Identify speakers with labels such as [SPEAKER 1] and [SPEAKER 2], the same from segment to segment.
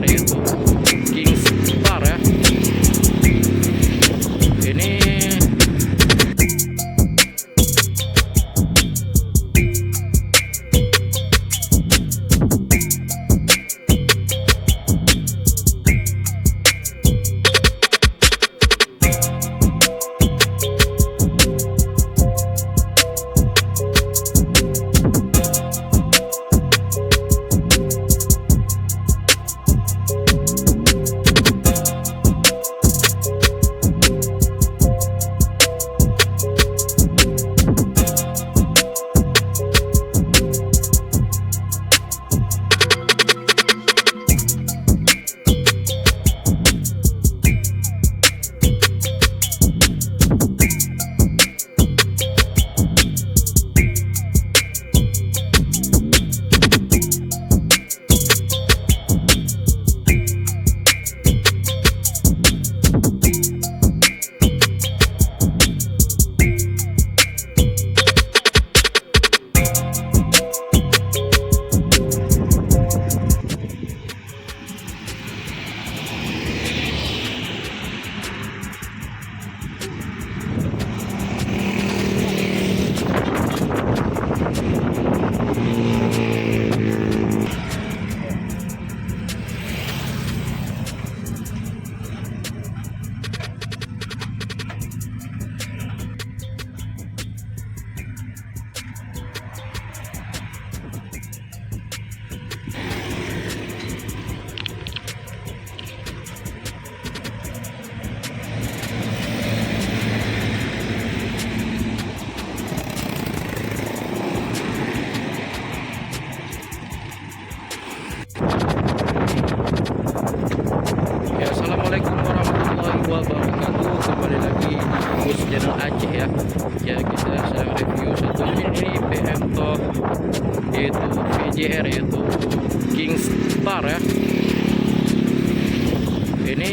[SPEAKER 1] yaitu Kingstar ya. Ini ya, assalamualaikum warahmatullahi wabarakatuh. Kembali lagi di Bus Channel Aceh ya. Ya, kita sedang review satu unit ini PMTO yaitu PJR, yaitu Kingstar ya. Ini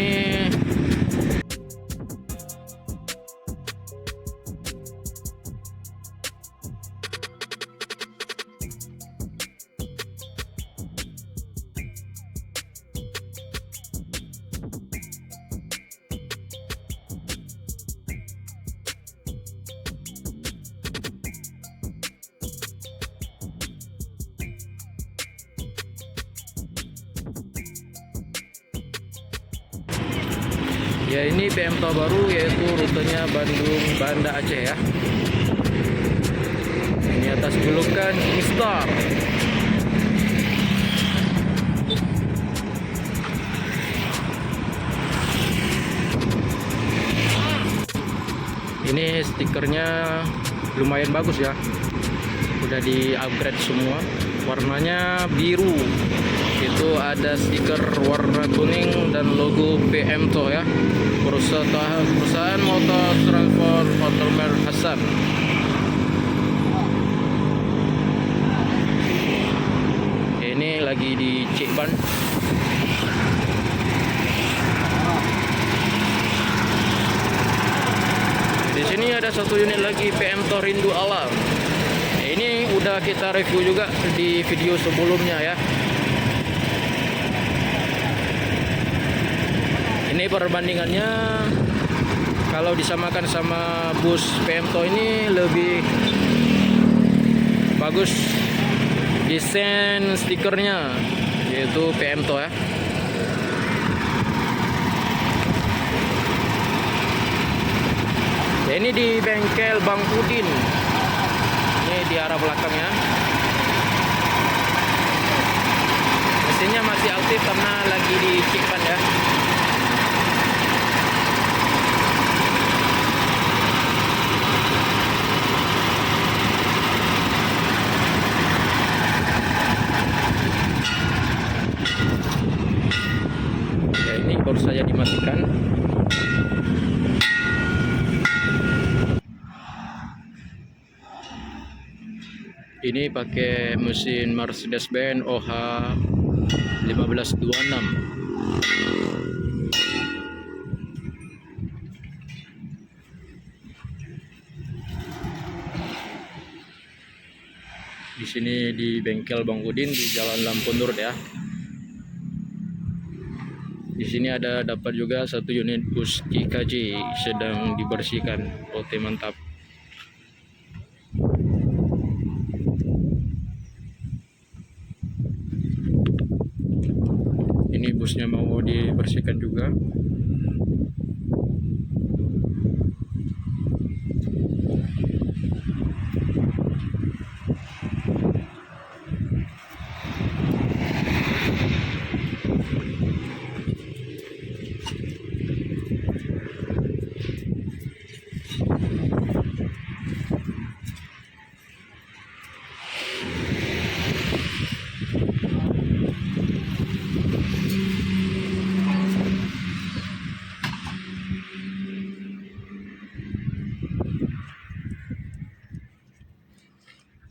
[SPEAKER 1] ya, ini PMTO baru yaitu rutenya Bandung Banda Aceh ya. Ini atas julukan Kingstar. Ini stikernya lumayan bagus ya. Udah di upgrade semua. Warnanya biru. Itu ada stiker warna kuning dan logo PMTO ya. Perusahaan Motor Transport Otomer Hasan. Ini lagi dicek ban. Di sini ada satu unit lagi PMTO Rindu Alam. Ini udah kita review juga di video sebelumnya ya. Ini perbandingannya kalau disamakan sama bus PMTO ini lebih bagus desain stikernya, yaitu PMTO ya. Ya, ini di bengkel Bang Udin. Ini di arah belakangnya. Mesinnya masih aktif karena lagi dicek ban ya. Ini baru saja dimatikan. Ini pakai mesin Mercedes-Benz OH 1526. Di sini di bengkel Bang Udin di Jalan Lampu Nurut ya. Di sini ada dapat juga satu unit bus IKJ sedang dibersihkan. Oke, mantap. Ini busnya mau dibersihkan juga.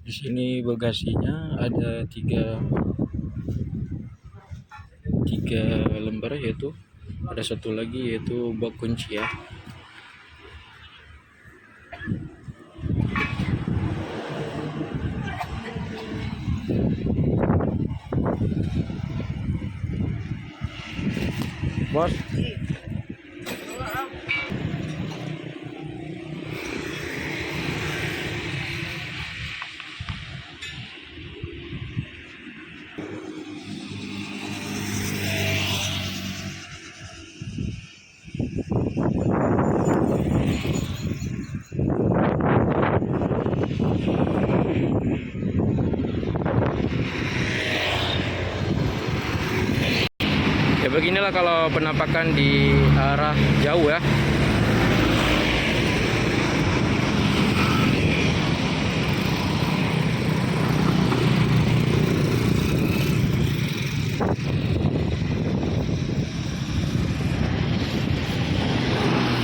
[SPEAKER 1] Di sini bagasinya ada tiga lembar, yaitu ada satu lagi yaitu bak kunci ya. Bos, ya beginilah kalau penampakan di arah jauh ya.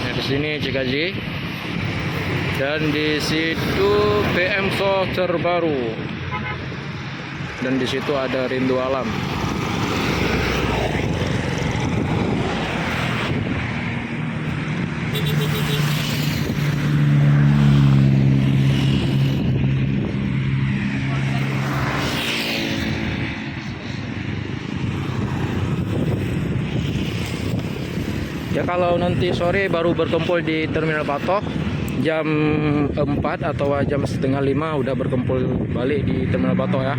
[SPEAKER 1] Nah, di sini Cikaji dan di situ PMSO terbaru, dan di situ ada Rindu Alam. Ya kalau nanti sore baru berkumpul di Terminal Patoh jam 4 atau jam setengah 5 udah berkumpul balik di Terminal Patoh ya.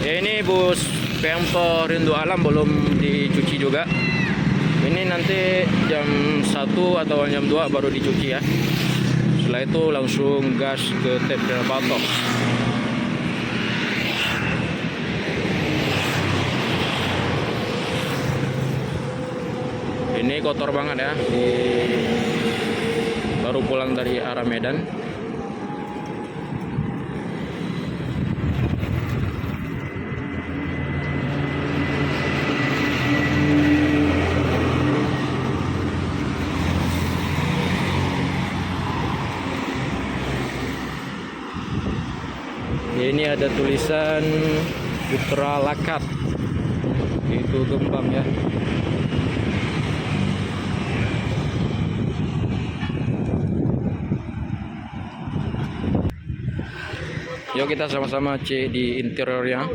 [SPEAKER 1] Ya ini bus PMSO Rindu Alam belum dicuci juga. Ini nanti jam 1 atau jam 2 baru dicuci ya. Setelah itu langsung gas ke Terminal Patoh. Ini kotor banget ya. Baru pulang dari arah Medan. Ya, ini ada tulisan Putra Lakat, itu Gembang ya. Yuk kita sama-sama cek di interiornya.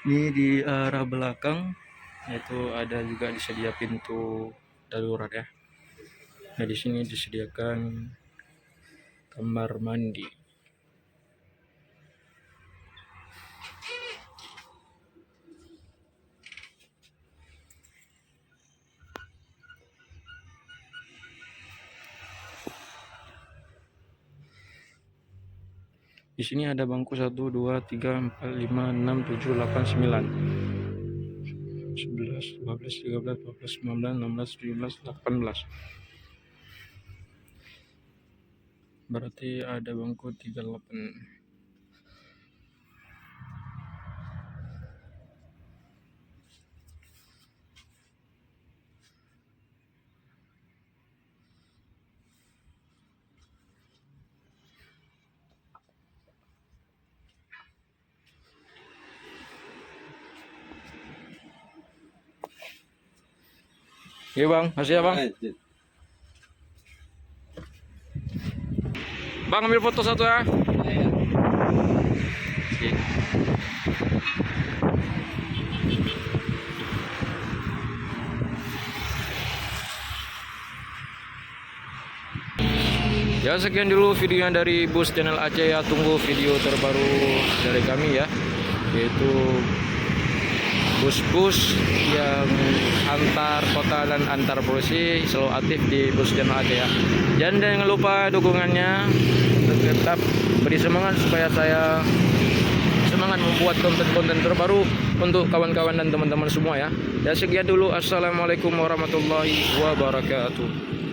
[SPEAKER 1] Ini di arah belakang itu ada juga disedia pintu darurat ya. Nah di sini disediakan kamar mandi. Di sini ada bangku 1, 2, 3, 4, 5, 6, 7, 8, 9, 11, 12, 13, 14, 15, 16, 17, 18. Berarti ada bangku 38. Iya bang, masih ya bang. Bang ambil foto satu ya. Oke. Ya sekian dulu videonya dari Bus Channel Aceh ya. Tunggu video terbaru dari kami ya, yaitu bus-bus yang antar kota dan antar provinsi selalu aktif di Bus Channel Aceh ya. Dan jangan lupa dukungannya, tetap beri semangat supaya saya semangat membuat konten-konten terbaru untuk kawan-kawan dan teman-teman semua ya. Ya sekian dulu, assalamualaikum warahmatullahi wabarakatuh.